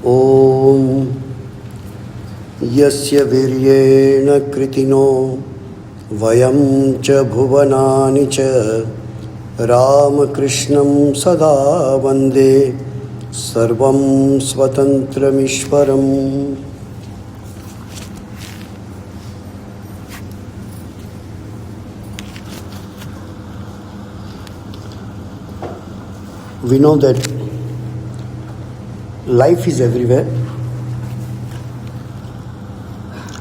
Om Yasya Viryena Kritino Vayam Cha Bhuvanani Cha Ramakrishnam Sada Vande Sarvam Swatantramishwaram. We know that life is everywhere,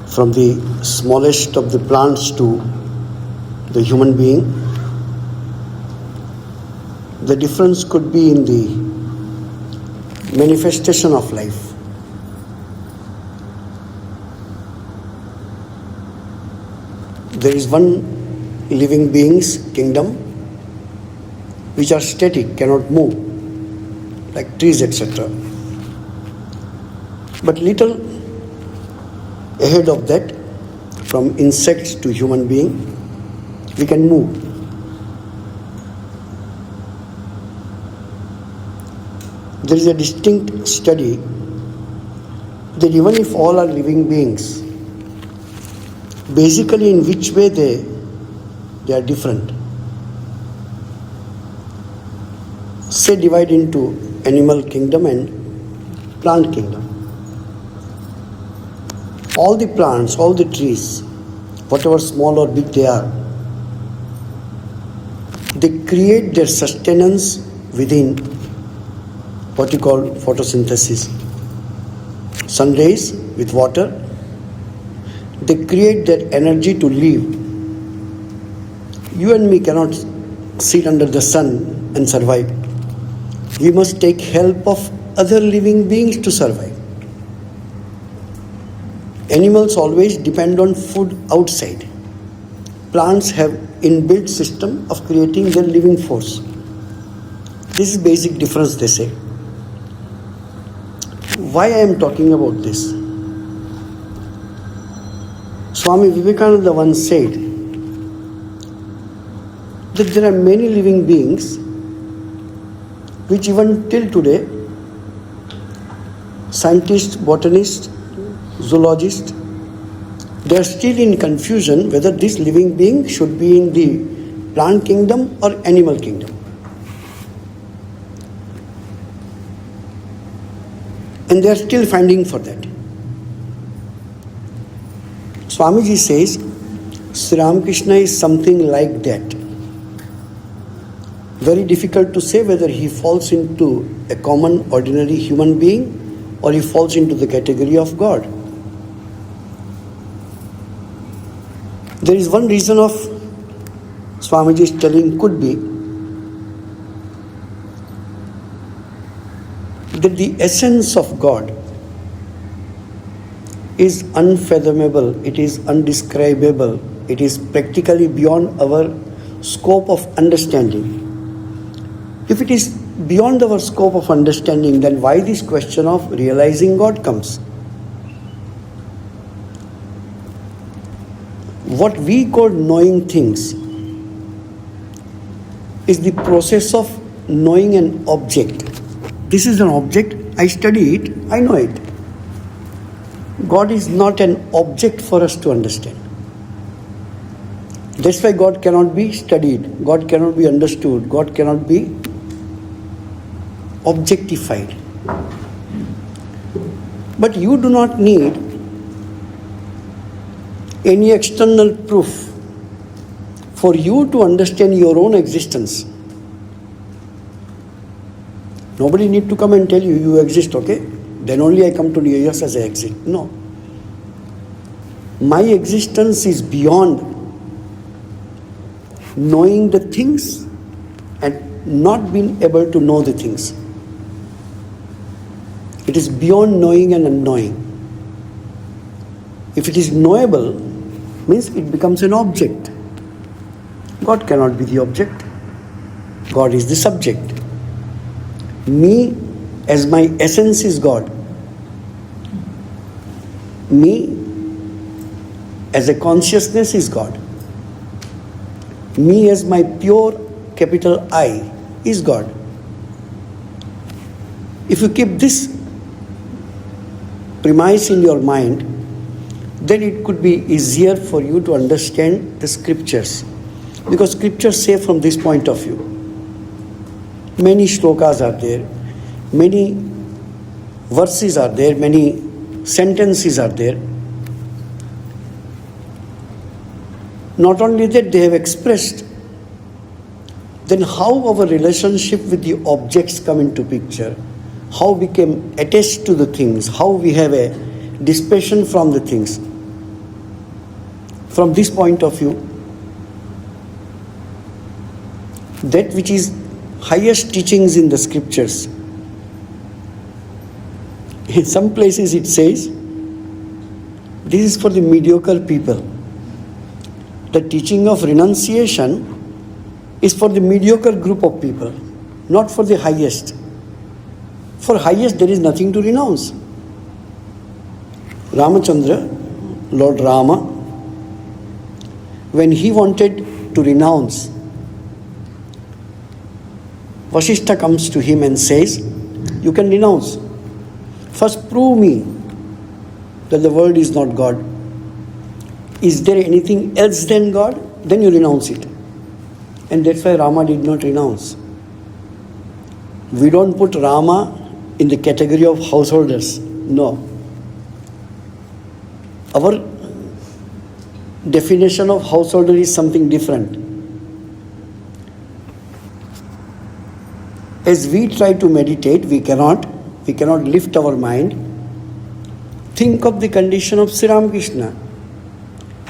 from the smallest of the plants to the human being. The difference could be in the manifestation of life. There is one living being's kingdom which are static, cannot move, like trees, etc. But little ahead of that, from insects to human being, we can move. There is a distinct study that even if all are living beings, basically in which way they are different. Say divide into animal kingdom and plant kingdom. All the plants, all the trees, whatever small or big they are, they create their sustenance within what you call photosynthesis. Sun rays with water, they create their energy to live. You and me cannot sit under the sun and survive. We must take help of other living beings to survive. Animals always depend on food outside. Plants have inbuilt system of creating their living force. This is basic difference, they say. Why I am talking about this? Swami Vivekananda once said that there are many living beings which even till today, scientists, botanists, zoologists, they are still in confusion whether this living being should be in the plant kingdom or animal kingdom. And they are still finding for that. Swamiji says, Sri Ramakrishna is something like that. Very difficult to say whether he falls into a common, ordinary human being or he falls into the category of God. There is one reason of Swamiji's telling could be that the essence of God is unfathomable, it is undescribable, it is practically beyond our scope of understanding. If it is beyond our scope of understanding, then why this question of realizing God comes? What we call knowing things is the process of knowing an object. This is an object, I study it, I know it. God is not an object for us to understand. That's why God cannot be studied, God cannot be understood, God cannot be objectified. But you do not need any external proof for you to understand your own existence. Nobody need to come and tell you, you exist, okay? Then only I come to know, yes, as I exist. No. My existence is beyond knowing the things and not being able to know the things. It is beyond knowing and unknowing. If it is knowable, means it becomes an object. God cannot be the object. God is the subject. Me as my essence is God. Me as a consciousness is God. Me as my pure capital I is God. If you keep this premise in your mind, then it could be easier for you to understand the scriptures. Because scriptures say from this point of view. Many shlokas are there, many verses are there, many sentences are there. Not only that, they have expressed. Then how our relationship with the objects come into picture, how we become attached to the things, how we have a dispassion from the things. From this point of view, that which is highest teachings in the scriptures. In some places it says, this is for the mediocre people. The teaching of renunciation is for the mediocre group of people, not for the highest. For highest there is nothing to renounce. Ramachandra, Lord Rama, when he wanted to renounce, Vasishtha comes to him and says, you can renounce. First prove me that the world is not God. Is there anything else than God? Then you renounce it. And that's why Rama did not renounce. We don't put Rama in the category of householders. No. Our definition of householder is something different. As we try to meditate, we cannot lift our mind. Think of the condition of Sri Ramakrishna.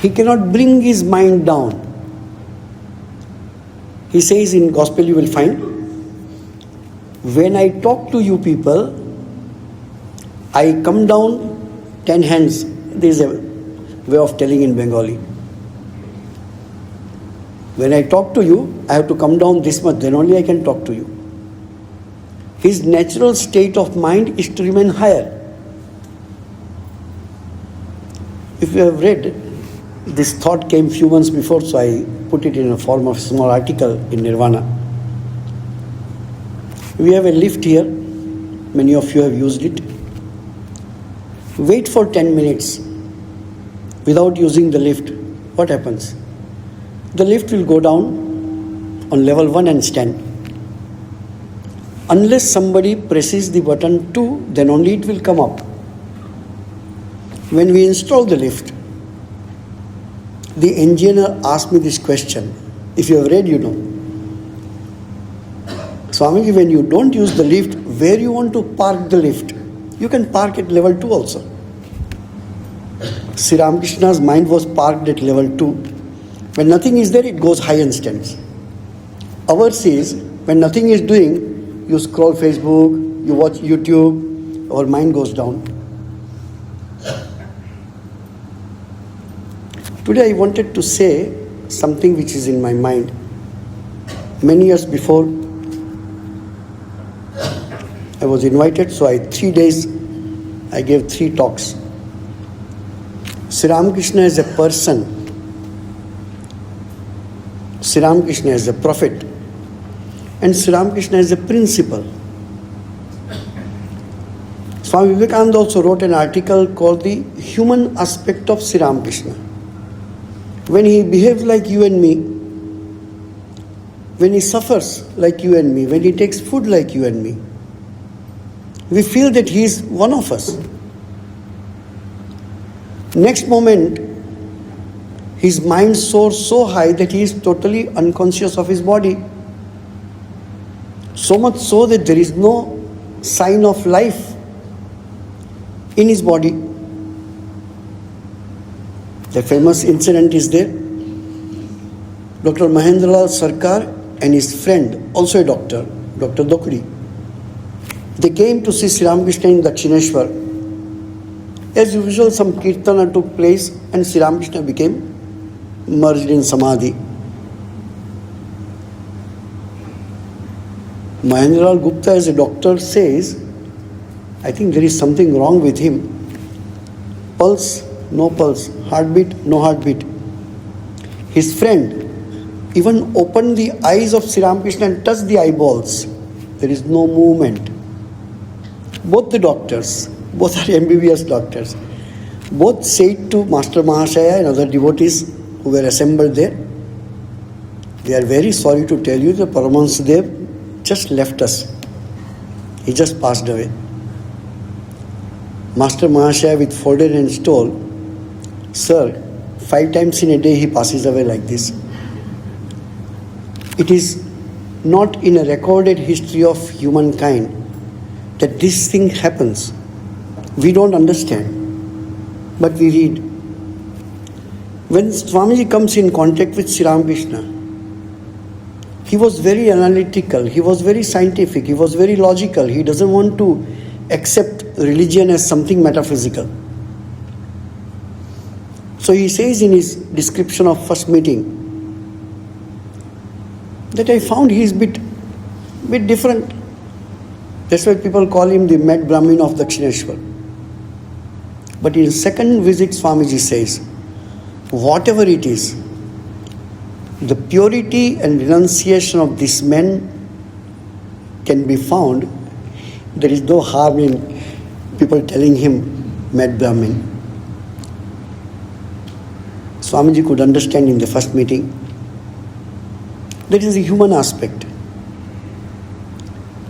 He cannot bring his mind down. He says in Gospel, you will find, when I talk to you people, I come down 10 hands. There is a way of telling in Bengali. When I talk to you, I have to come down this much, then only I can talk to you. His natural state of mind is to remain higher. If you have read, this thought came few months before, so I put it in a form of a small article in Nirvana. We have a lift here. Many of you have used it. Wait for 10 minutes without using the lift. What happens? The lift will go down on level 1 and stand. Unless somebody presses the button 2, then only it will come up. When we install the lift, the engineer asked me this question. If you have read, you know. Swami, when you don't use the lift, where you want to park the lift? You can park at level 2 also. Sri Ramakrishna's mind was parked at level 2. When nothing is there, it goes high and stands. Ours is, when nothing is doing, you scroll Facebook, you watch YouTube, our mind goes down. Today I wanted to say something which is in my mind. Many years before, I was invited, so 3 days I gave 3 talks. Sri Ramakrishna as a person, Sri Ramakrishna as a prophet, and Sri Ramakrishna as a principle. Swami Vivekananda also wrote an article called The Human Aspect of Sri Ramakrishna. When he behaves like you and me, when he suffers like you and me, when he takes food like you and me, we feel that he is one of us. Next moment, his mind soars so high that he is totally unconscious of his body. So much so that there is no sign of life in his body. The famous incident is there. Dr. Mahendralal Sarkar and his friend, also a doctor, Dr. Dokri, they came to see Sri Ramakrishna in Dakshineshwar. As usual, some kirtana took place and Sri Ramakrishna became merged in samadhi. Mahendralal Gupta as a doctor says, I think there is something wrong with him. Pulse, no pulse. Heartbeat, no heartbeat. His friend even opened the eyes of Sri Ramakrishna and touched the eyeballs. There is no movement. Both the doctors, Both are MBBS doctors. Both said to Master Mahashaya and other devotees who were assembled there, "We are very sorry to tell you that Paramahansadev just left us. He just passed away." Master Mahashaya with folded hands told, "Sir, 5 times in a day he passes away like this. It is not in a recorded history of humankind that this thing happens. We don't understand, but we read." When Swamiji comes in contact with Sri Ramakrishna, he was very analytical, he was very scientific, he was very logical. He doesn't want to accept religion as something metaphysical. So he says in his description of first meeting that I found he is bit different. That's why people call him the mad Brahmin of Dakshineshwar. But in second visit, Swamiji says, whatever it is, the purity and renunciation of this man can be found. There is no harm in people telling him mad Brahmin. Swamiji could understand in the first meeting. There is a human aspect.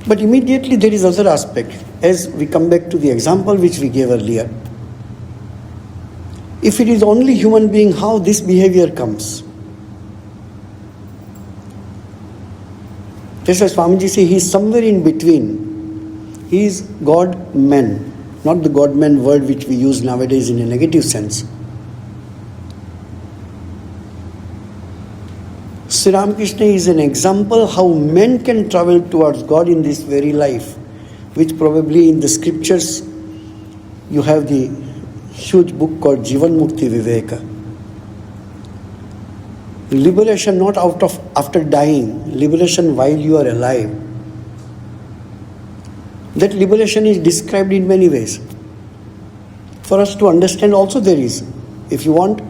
But immediately there is other aspect. As we come back to the example which we gave earlier. If it is only human being, how this behavior comes? That's why Swamiji says he is somewhere in between. He is God-man, not the God-man word which we use nowadays in a negative sense. Sri Ramakrishna is an example how men can travel towards God in this very life, which probably in the scriptures you have the huge book called Jivan Mukti Viveka. Liberation not out of after dying, liberation while you are alive. That liberation is described in many ways. For us to understand also there is. If you want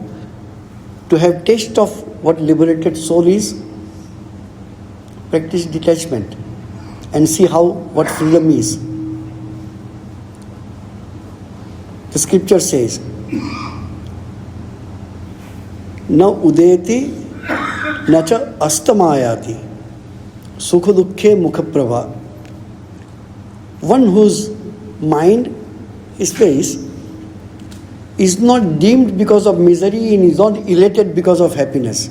to have taste of what liberated soul is, practice detachment and see what freedom is. The scripture says, "Na udeti na cha astamayati sukha dukkhe mukha prabha." One whose mind, his face, is not dimmed because of misery and is not elated because of happiness.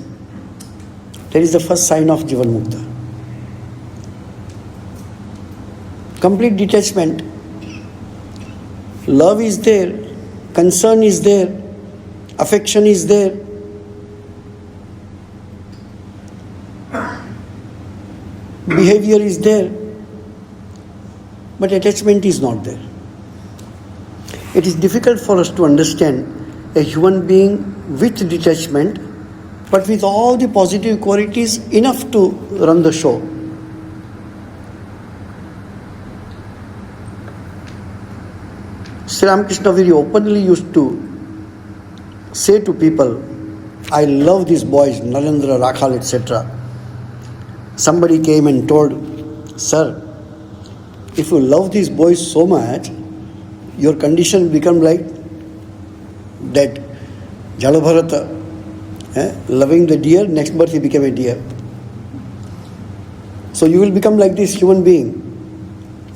That is the first sign of Jivan Mukta. Complete detachment. Love is there, concern is there, affection is there. Behavior is there, but attachment is not there. It is difficult for us to understand a human being with detachment, but with all the positive qualities enough to run the show. Sri Ramakrishna very openly used to say to people, "I love these boys, Narendra, Rakhal, etc." Somebody came and told, "Sir, if you love these boys so much, your condition become like that Jalabharata, loving the deer, next birth he became a deer. So you will become like this human being."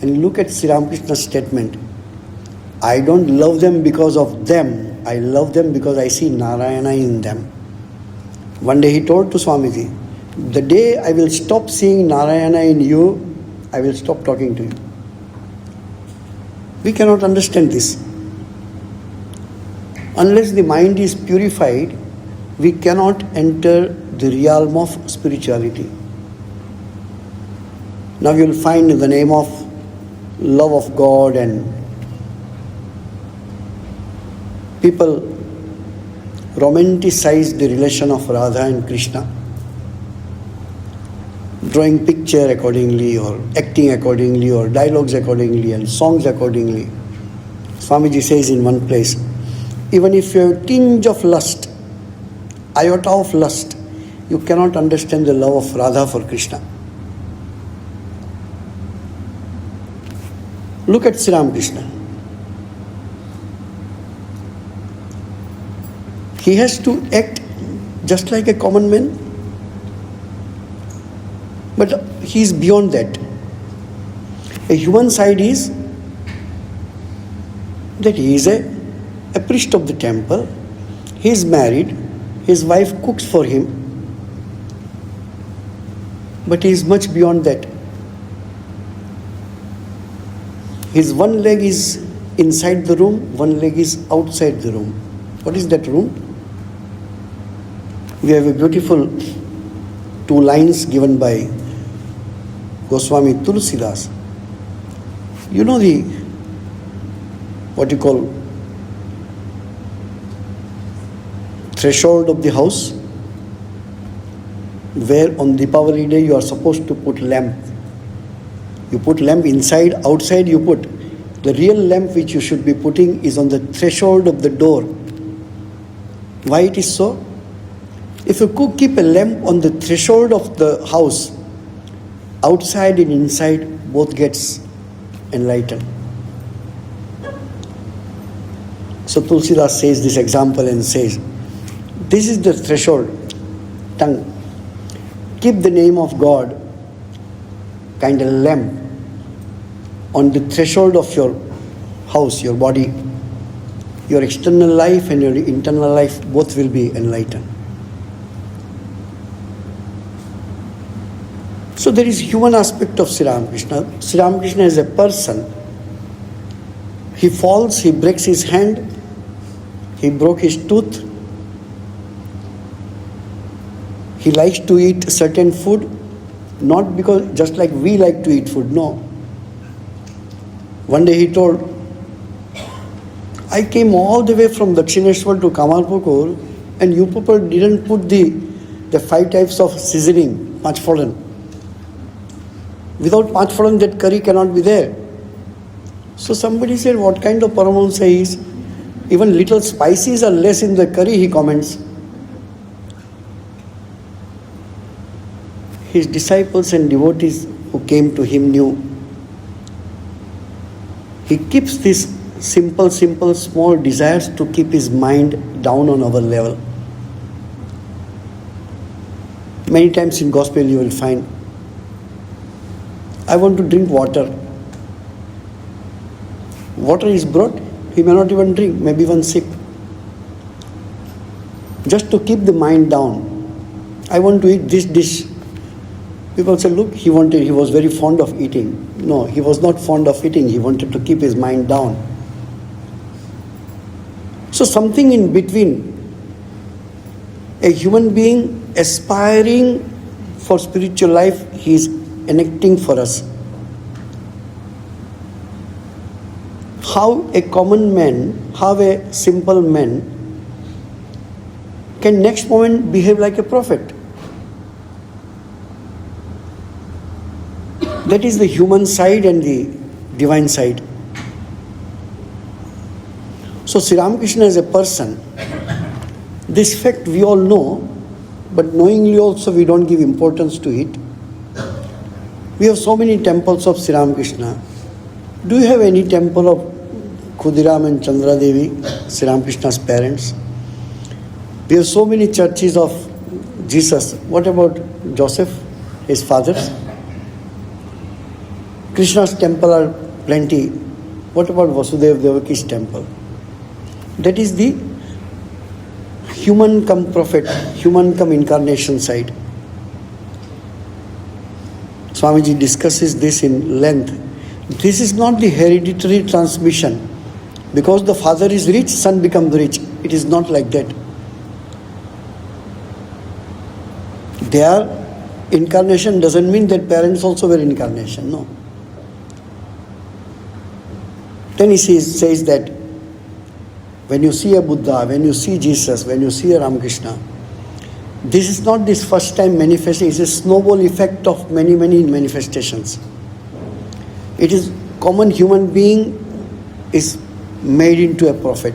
And look at Sri Ramakrishna's statement. "I don't love them because of them. I love them because I see Narayana in them." One day he told to Swamiji, "The day I will stop seeing Narayana in you, I will stop talking to you." We cannot understand this. Unless the mind is purified, we cannot enter the realm of spirituality. Now you will find in the name of love of God and people romanticize the relation of Radha and Krishna, drawing picture accordingly or acting accordingly or dialogues accordingly and songs accordingly. Swamiji says in one place, even if you have a tinge of lust, iota of lust, you cannot understand the love of Radha for Krishna. Look at Sri Ramakrishna. He has to act just like a common man, but he is beyond that. A human side is that he is a priest of the temple, he is married, his wife cooks for him, but he is much beyond that. His one leg is inside the room, one leg is outside the room. What is that room? We have a beautiful 2 lines given by Goswami Tulsidas. You know the, what you call, threshold of the house, where on Deepavali day you are supposed to put lamp. You put lamp inside, outside you put. The real lamp which you should be putting is on the threshold of the door. Why it is so? If you could keep a lamp on the threshold of the house, outside and inside both gets enlightened. So Tulsidas says this example and says, this is the threshold, tongue. Keep the name of God, kind of lamp, on the threshold of your house, your body. Your external life and your internal life both will be enlightened. So there is human aspect of Sri Ramakrishna. Sri Ramakrishna is a person. He falls, he breaks his hand, he broke his tooth, he likes to eat certain food, not because just like we like to eat food, no. One day he told, I came all the way from Dakshineshwar to Kamalpukur and you people didn't put the 5 types of seasoning, Panchphodan. Without Panchphodan that curry cannot be there. So somebody said, what kind of Paramahansa he is? Even little spices are less in the curry, he comments. His disciples and devotees who came to him knew. He keeps these simple, small desires to keep his mind down on our level. Many times in gospel you will find, I want to drink water. Water is brought, he may not even drink, maybe one sip. Just to keep the mind down. I want to eat this dish. People say, look, he was very fond of eating. No, he was not fond of eating, he wanted to keep his mind down. So something in between, a human being aspiring for spiritual life, he is enacting for us. How a common man, how a simple man can next moment behave like a prophet. That is the human side and the divine side. So Sri Ramakrishna is a person. This fact we all know, but knowingly also we don't give importance to it. We have so many temples of Sri Ramakrishna. Do you have any temple of Khudiram and Chandra Devi, Sri Ramakrishna's parents? We have so many churches of Jesus. What about Joseph, his fathers? Krishna's temple are plenty. What about Vasudeva Devaki's temple? That is the human come prophet, human come incarnation side. Swamiji discusses this in length. This is not the hereditary transmission. Because the father is rich, son becomes rich. It is not like that. Their incarnation doesn't mean that parents also were incarnation. No. Then he says that when you see a Buddha, when you see Jesus, when you see a Ramakrishna, this is not this first time manifestation, it's a snowball effect of many manifestations. It is common human being is made into a prophet.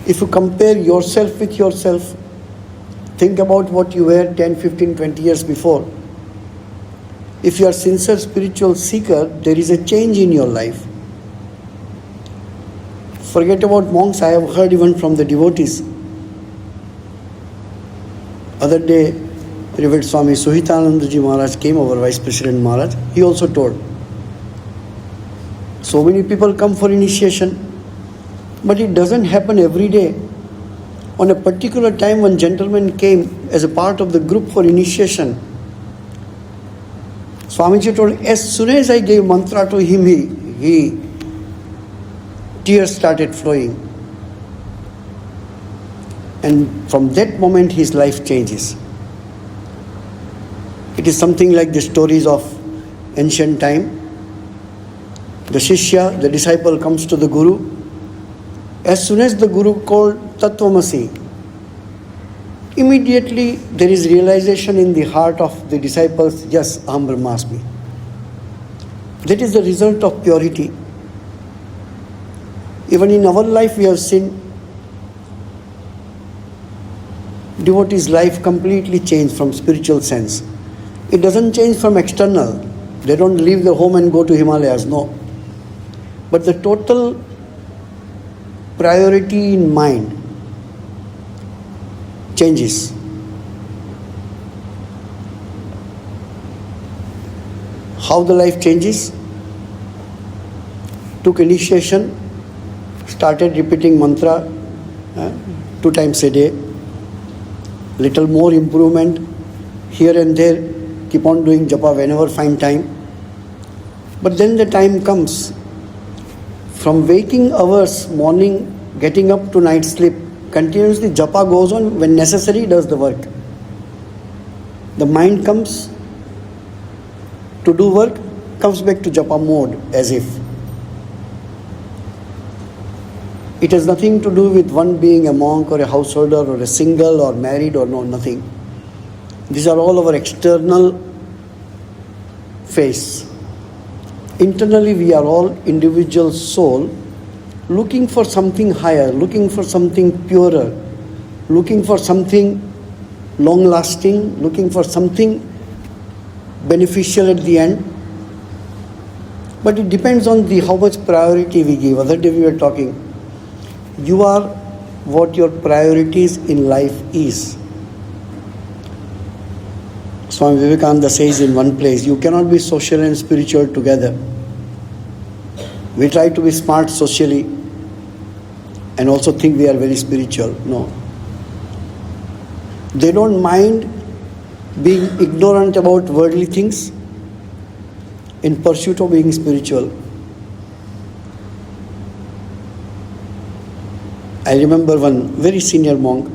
If you compare yourself with yourself, think about what you were 10, 15, 20 years before. If you are sincere spiritual seeker, there is a change in your life. Forget about monks, I have heard even from the devotees. Other day, Revered Swami Samachittananda ji Maharaj came over, Vice President Maharaj. He also told, so many people come for initiation, but it doesn't happen every day. On a particular time, one gentleman came as a part of the group for initiation. Swamiji told, as soon as I gave mantra to him, he tears started flowing. And from that moment, his life changes. It is something like the stories of ancient time. The Shishya, the disciple, comes to the Guru. As soon as the Guru called Tattvamasi, immediately there is realization in the heart of the disciples, yes, Aham Brahmasmi. That is the result of purity. Even in our life we have seen devotees' life completely changed from spiritual sense. It doesn't change from external. They don't leave their home and go to Himalayas, no. But the total priority in mind changes. How the life changes? Took initiation, started repeating mantra 2 times a day, little more improvement here and there, keep on doing japa whenever find time. But then the time comes, from waking hours, morning, getting up to night sleep, continuously japa goes on, when necessary does the work. The mind comes to do work, comes back to japa mode as if. It has nothing to do with one being a monk or a householder or a single or married or no, nothing. These are all our external face. Internally we are all individual soul looking for something higher, looking for something purer, looking for something long lasting, looking for something beneficial at the end. But it depends on how much priority we give. Other day we were talking. You are what your priorities in life is. Swami Vivekananda says in one place, you cannot be social and spiritual together. We try to be smart socially and also think we are very spiritual. No. They don't mind being ignorant about worldly things in pursuit of being spiritual. I remember one very senior monk,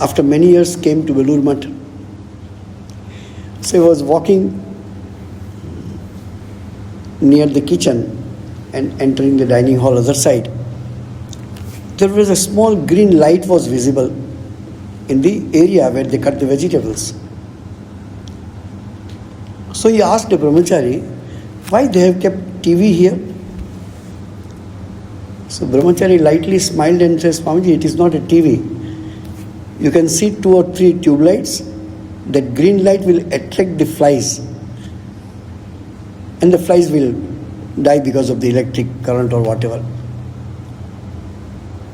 after many years came to Belur Math. So he was walking near the kitchen and entering the dining hall other side. There was a small green light was visible in the area where they cut the vegetables. So he asked the brahmachari, why they have kept TV here? So brahmachari lightly smiled and said, Swamiji, it is not a TV. You can see 2 or 3 tube lights. That green light will attract the flies. And the flies will die because of the electric current or whatever.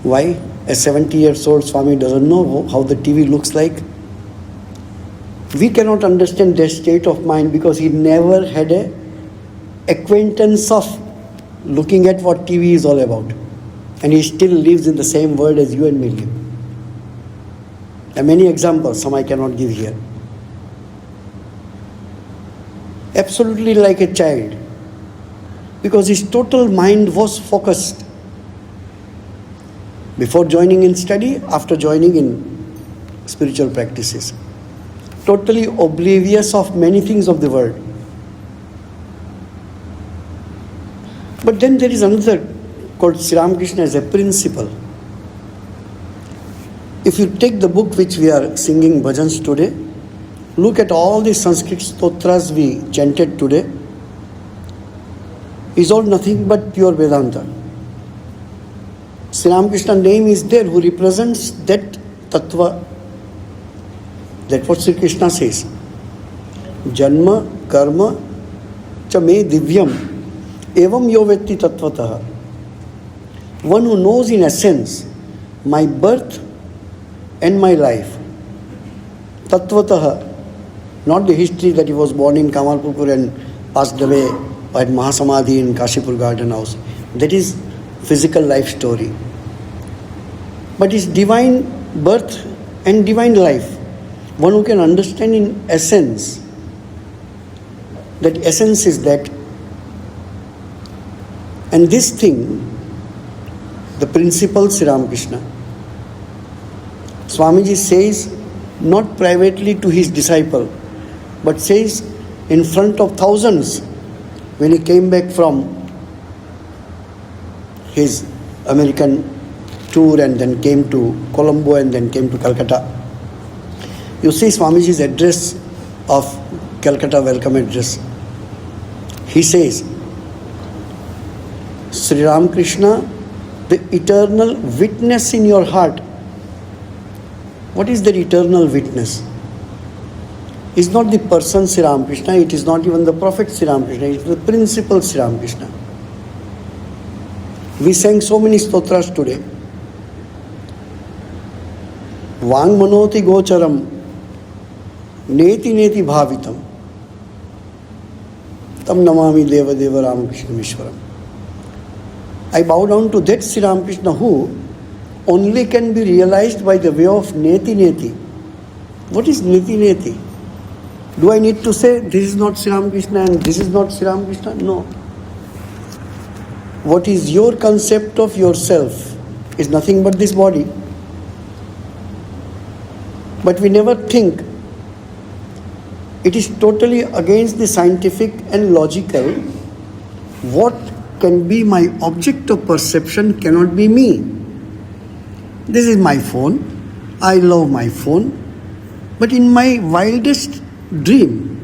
Why? A 70-year-old Swami doesn't know how the TV looks like. We cannot understand their state of mind because he never had a acquaintance of looking at what TV is all about. And he still lives in the same world as you and me live. There are many examples, some I cannot give here. Absolutely like a child, because his total mind was focused. Before joining in study, after joining in spiritual practices. Totally oblivious of many things of the world. But then there is another called Sri Ramakrishna as a principle. If you take the book which we are singing bhajans today, look at all the Sanskrit stotras we chanted today, is all nothing but pure Vedanta. Sri Ramakrishna name is there who represents that tattva. That's what Sri Krishna says. Janma, karma, cha me divyam, evam yo vetti tattvataha. one who knows in essence my birth and my life, tattvataha, not the history that he was born in Kamalpur and passed away at Mahasamadhi in Kashipur Garden House. That is physical life story. But his divine birth and divine life, one who can understand in essence, that essence is that. And this thing, the principle Sri Ramakrishna, Swamiji says not privately to his disciple, but says in front of thousands when he came back from his American tour and then came to Colombo and then came to Calcutta. You see Swamiji's address of Calcutta welcome address. He says, Sri Ramakrishna, the eternal witness in your heart. What is that eternal witness? It's not the person Sri Ramakrishna, it is not even the prophet Sri Ramakrishna, it is the principle Sri Ramakrishna. We sang so many stotras today. Vang manoti gocharam, neti neti bhavitam, tam namami deva deva Ramakrishna Mishwaram. I bow down to that Sri Ramakrishna who only can be realized by the way of neti neti. What is neti neti? Do I need to say this is not Sri Ramakrishna and this is not Sri Ramakrishna? No. What is your concept of yourself is nothing but this body. But we never think. It is totally against the scientific and logical. What can be my object of perception cannot be me. This is my phone. I love my phone. But in my wildest dream,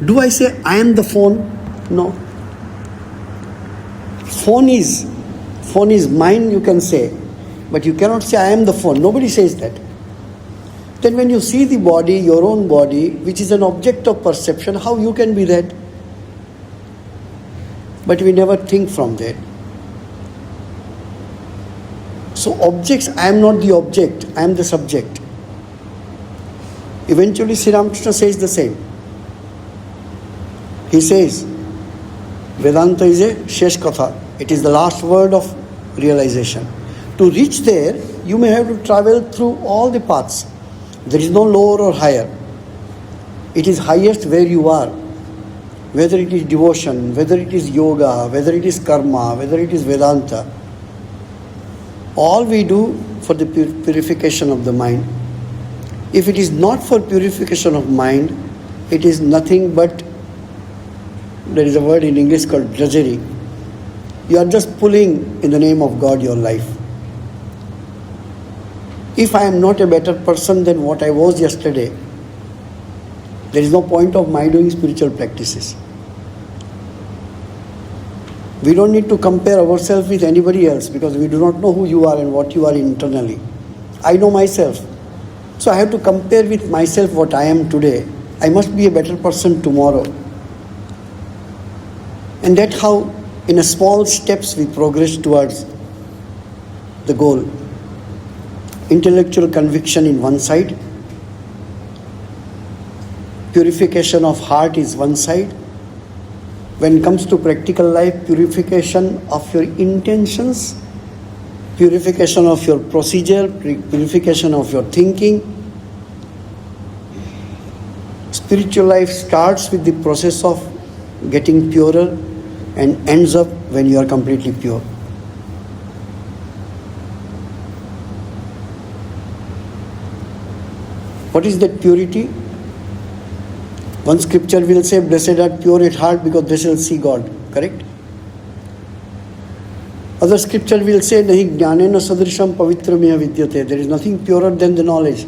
do I say I am the phone? No. Phone is mine, you can say. But you cannot say I am the phone. Nobody says that. Then when you see the body, your own body, which is an object of perception, how you can be that? But we never think from that. So objects, I am not the object, I am the subject. Eventually Sri Ramakrishna says the same. He says, Vedanta is a shesh katha. It is the last word of realization. To reach there, you may have to travel through all the paths. There is no lower or higher. It is highest where you are. Whether it is devotion, whether it is yoga, whether it is karma, whether it is Vedanta. All we do for the purification of the mind. If it is not for purification of mind, it is nothing but, there is a word in English called drudgery. You are just pulling in the name of God your life. If I am not a better person than what I was yesterday, there is no point of my doing spiritual practices. We don't need to compare ourselves with anybody else because we do not know who you are and what you are internally. I know myself. So I have to compare with myself what I am today. I must be a better person tomorrow. And that's how in a small steps we progress towards the goal. Intellectual conviction in one side, purification of heart is one side. When it comes to practical life, purification of your intentions, purification of your procedure, purification of your thinking. Spiritual life starts with the process of getting purer and ends up when you are completely pure. What is that purity? One scripture will say, blessed are pure at heart because they shall see God. Correct? Other scripture will say, nahi jnanena sadrisham pavitrameya vidyate. There is nothing purer than the knowledge.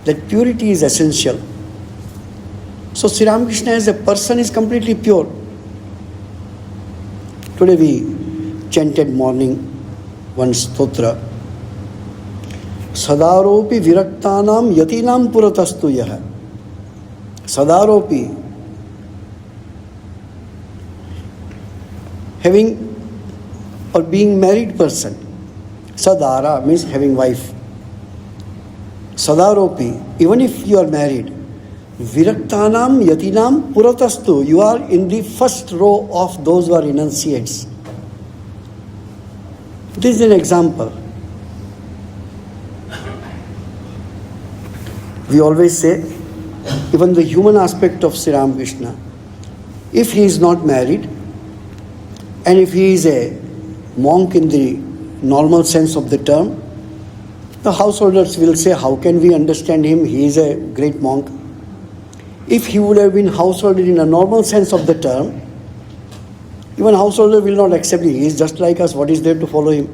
That purity is essential. So Sri Ramakrishna as a person is completely pure. Today we chanted morning one stotra. Sadaropi viraktanam yatinam puratastu yaha. Sadaropi. Having or being married person. Sadara means having wife. Sadaropi, even if you are married, Viraktanam Yatinam Puratastu, you are in the first row of those who are enunciates. This is an example. We always say, even the human aspect of Sri Ramakrishna, if he is not married, and if he is a monk in the normal sense of the term, the householders will say, how can we understand him? He is a great monk. If he would have been householder in a normal sense of the term, even householder will not accept him. He is just like us. What is there to follow him?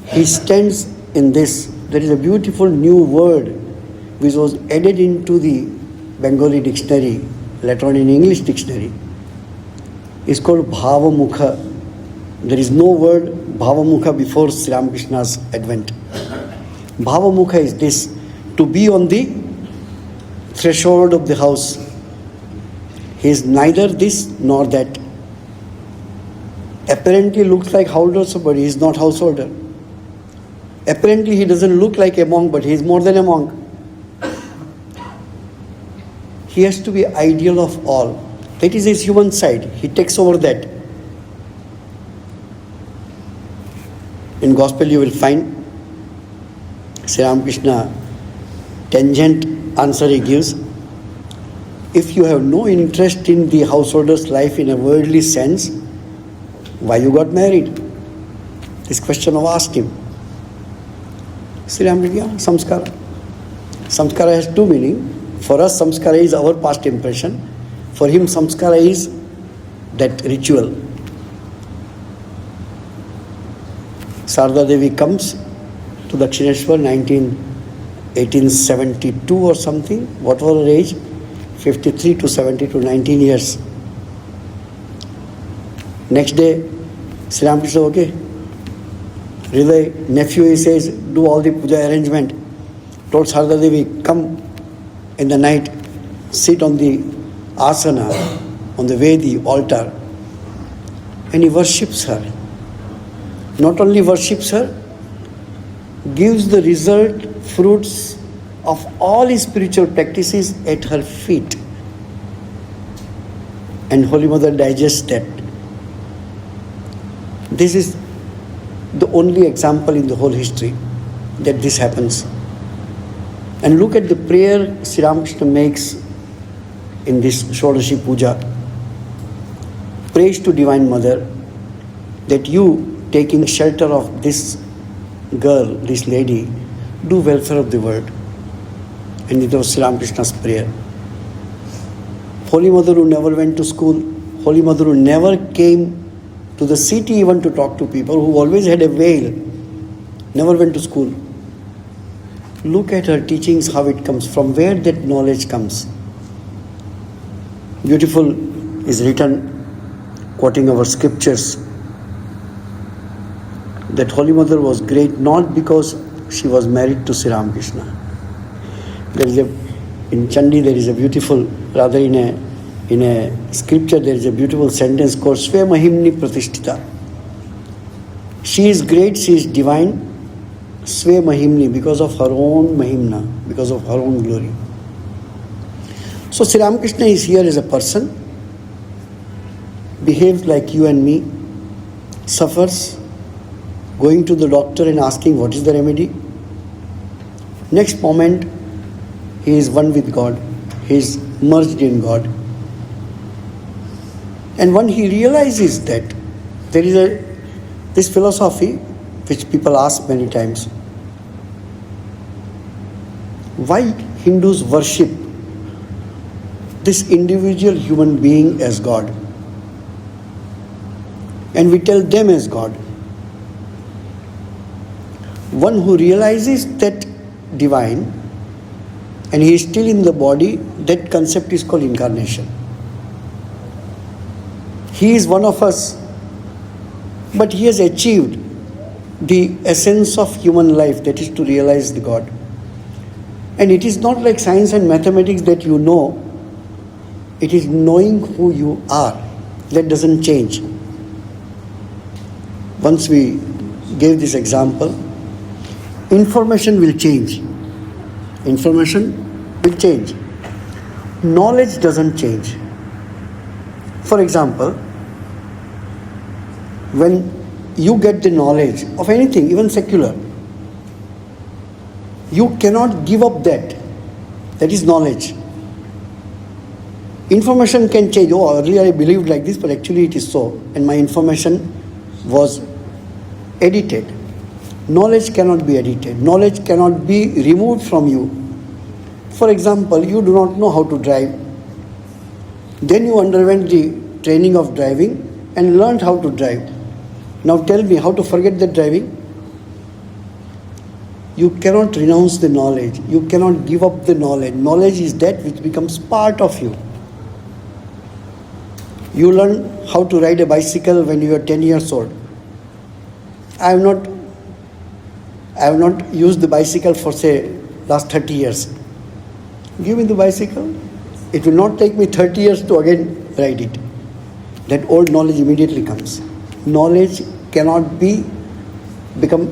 He stands in this. There is a beautiful new word which was added into the Bengali dictionary, later on in English dictionary. It's called Bhavamukha. There is no word Bhavamukha before Sri Ramakrishna's advent. Bhavamukha is this, to be on the threshold of the house. He is neither this nor that. Apparently looks like householder, but he is not householder. Apparently he doesn't look like a monk, but he is more than a monk. He has to be ideal of all. That is his human side. He takes over that. In Gospel you will find Sri Ramakrishna tangent answer he gives. If you have no interest in the householder's life in a worldly sense, why you got married? This question was asked him. Sri Ramakrishna, samskara. Samskara has two meanings. For us, samskara is our past impression. For him, samskara is that ritual. Sarada Devi comes to Dakshineshwar 1872 or something. What was her age? 53 to 72, 19 years. Next day, Sri Ramakrishna, okay. Hriday, nephew, he says, do all the puja arrangement. Told Sarada Devi, come in the night, sit on the asana, on the Vedi altar, and he worships her. Not only worships her, gives the result, fruits of all his spiritual practices at her feet. And Holy Mother digests that. This is the only example in the whole history that this happens. And look at the prayer Sri Ramakrishna makes in this Shodashi Puja. Praise to Divine Mother that you, taking shelter of this girl, this lady, do welfare of the world. And it was Sri Ramakrishna's prayer. Holy Mother who never went to school, Holy Mother who never came to the city even to talk to people, who always had a veil, never went to school. Look at her teachings, how it comes, from where that knowledge comes. Beautiful is written, quoting our scriptures, that Holy Mother was great not because she was married to Sri Ramakrishna. In Chandi there is a beautiful, rather in a scripture there is a beautiful sentence called Sve Mahimni Pratishtita. She is great, she is divine, Sve Mahimni, because of her own Mahimna, because of her own glory. So Sri Ramakrishna is here as a person, behaves like you and me, suffers, going to the doctor and asking what is the remedy. Next moment, he is one with God. He is merged in God. And when he realizes that, there is this philosophy which people ask many times. Why Hindus worship this individual human being as God? And we tell them as God. One who realizes that divine and he is still in the body, that concept is called incarnation. He is one of us, but he has achieved the essence of human life, that is to realize the God. And it is not like science and mathematics that you know, it is knowing who you are. That doesn't change. once we gave this example, information will change. Information will change. Knowledge doesn't change. For example, when you get the knowledge of anything, even secular, you cannot give up that. That is knowledge. Information can change. Oh, earlier I believed like this, but actually it is so. And my information was edited. Knowledge cannot be edited. Knowledge cannot be removed from you. For example, you do not know how to drive. Then you underwent the training of driving and learned how to drive. Now tell me, how to forget the driving? You cannot renounce the knowledge. You cannot give up the knowledge. Knowledge is that which becomes part of you. You learn how to ride a bicycle when you are 10 years old. I have not used the bicycle for, say, last 30 years. Give me the bicycle. It will not take me 30 years to again ride it. That old knowledge immediately comes. Knowledge cannot become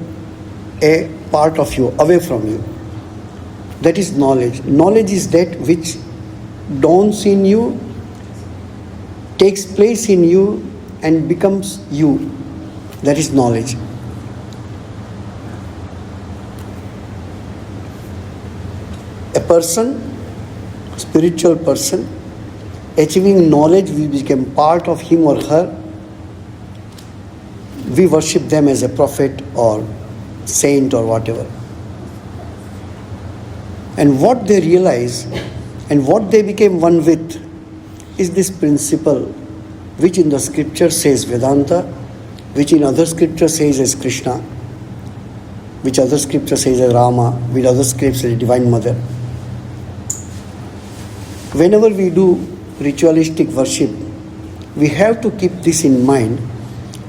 a part of you, away from you. That is knowledge. Knowledge is that which dawns in you, takes place in you, and becomes you. That is knowledge. A person, spiritual person, achieving knowledge will become part of him or her. We worship them as a prophet or saint or whatever. And what they realize and what they became one with is this principle, which in the scripture says Vedanta, which in other scripture says as Krishna, which other scripture says as Rama, which other scripture says Divine Mother. Whenever we do ritualistic worship, we have to keep this in mind,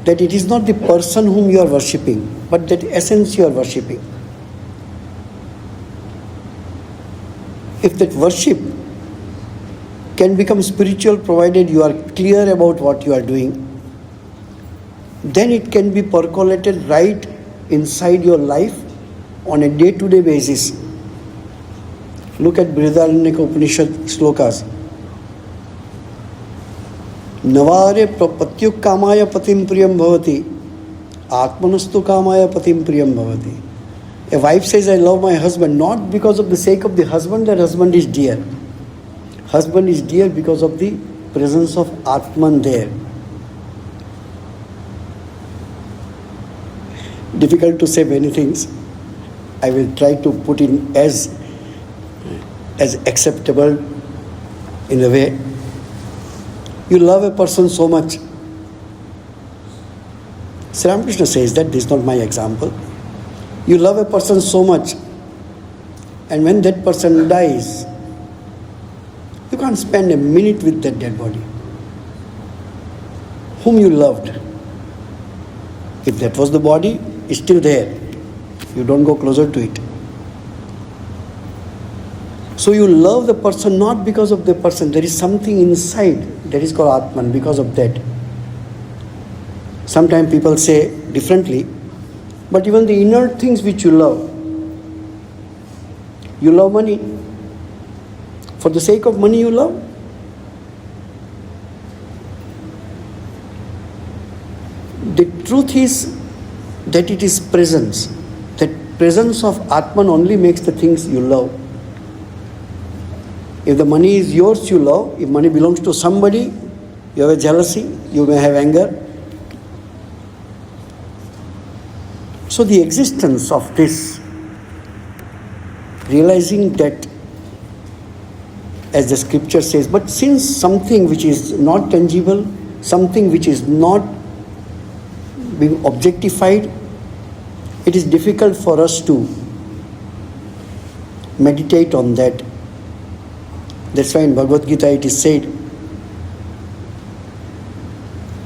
that it is not the person whom you are worshipping, but that essence you are worshipping. If that worship can become spiritual provided you are clear about what you are doing, then it can be percolated right inside your life on a day-to-day basis. Look at Brihadaranyaka Upanishad slokas. Navare prapatyuk kamaya patim priyam bhavati, atmanastu kamaya patim priyam bhavati. A wife says, I love my husband, not because of the sake of the husband, that husband is dear. Husband is dear because of the presence of Atman there. Difficult to say many things. I will try to put in as acceptable in a way. You love a person so much. Sri Ramakrishna says that, this is not my example. You love a person so much, and when that person dies, you can't spend a minute with that dead body whom you loved. If that was the body, it's still there. You don't go closer to it. So you love the person not because of the person. There is something inside that is called Atman because of that. Sometimes people say differently, but even the inner things which you love money. For the sake of money you love. The truth is that it is presence. That presence of Atman only makes the things you love. If the money is yours, you love. If money belongs to somebody, you have a jealousy, you may have anger. So the existence of this, realizing that, as the scripture says, but since something which is not tangible, something which is not being objectified, it is difficult for us to meditate on that. That's why in Bhagavad Gita it is said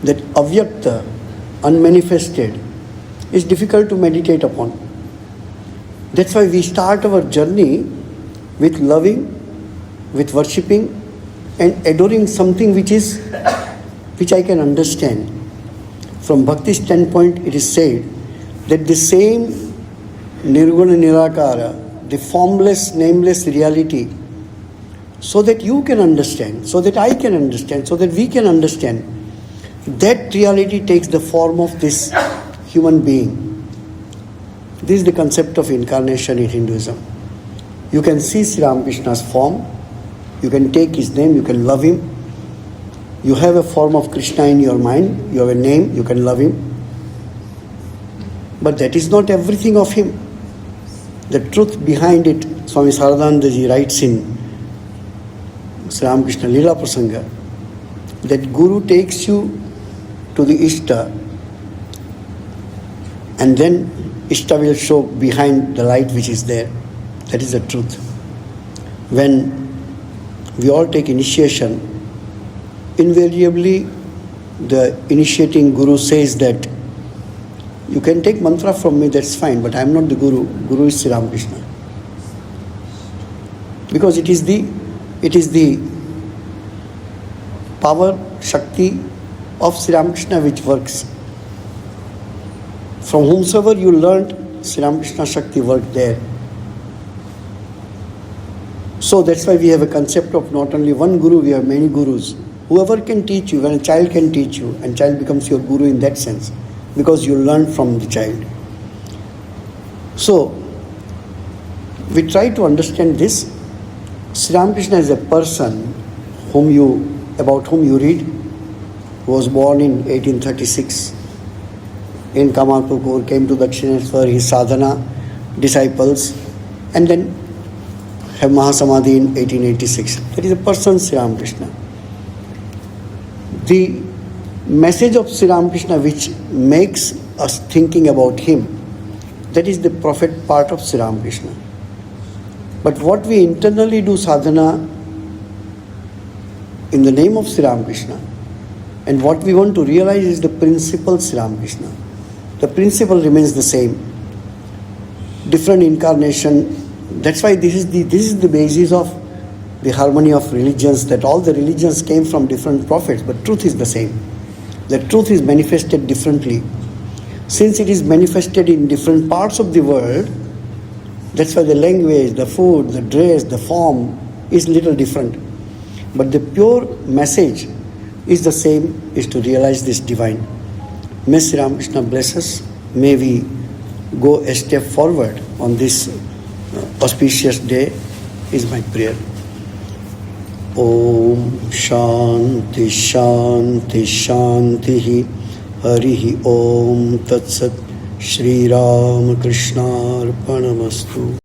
that avyakta, unmanifested, is difficult to meditate upon. That's why we start our journey with loving, with worshipping and adoring something which I can understand. From Bhakti standpoint, it is said that the same Nirguna Nirakara, the formless, nameless reality, so that you can understand, so that I can understand, so that we can understand, that reality takes the form of this human being. This is the concept of incarnation in Hinduism. You can see Sri Ramakrishna's form, you can take his name, you can love him. You have a form of Krishna in your mind, you have a name, you can love him. But that is not everything of him. The truth behind it, Swami Saradanandaji writes in Sri Ramakrishna Leela Prasanga, that Guru takes you to the Ishta, and then Ishta will show behind the light which is there. That is the truth. When we all take initiation, invariably the initiating Guru says that you can take mantra from me, that's fine, but I am not the Guru. Guru is Sri Ramakrishna. Because it is the power, Shakti of Sri Ramakrishna which works. From whomsoever you learnt, Sri Ramakrishna Shakti worked there. So that's why we have a concept of not only one Guru, we have many Gurus. Whoever can teach you, when a child can teach you, and child becomes your Guru in that sense, because you learn from the child. So, we try to understand this. Sri Ramakrishna is a person about whom you read, who was born in 1836 in Kamarpur, came to Dakshineshwar, his sadhana, disciples, and then have Mahasamadhi in 1886. That is a person, Sri Ramakrishna. The message of Sri Ramakrishna which makes us thinking about him, that is the prophet part of Sri Ramakrishna. But what we internally do sadhana in the name of Sri Ramakrishna, and what we want to realize is the principle Sri Ramakrishna. The principle remains the same. Different incarnation. That's why this is the basis of the harmony of religions, that all the religions came from different prophets, but truth is the same. The truth is manifested differently. Since it is manifested in different parts of the world, that's why the language, the food, the dress, the form is little different. But the pure message is the same, is to realize this divine. May Sri Ramakrishna bless us. May we go a step forward on this auspicious day is my prayer. Om Shanti Shanti Shanti Harihi Om Tat Sat Shri Ramakrishna Arpanamastu.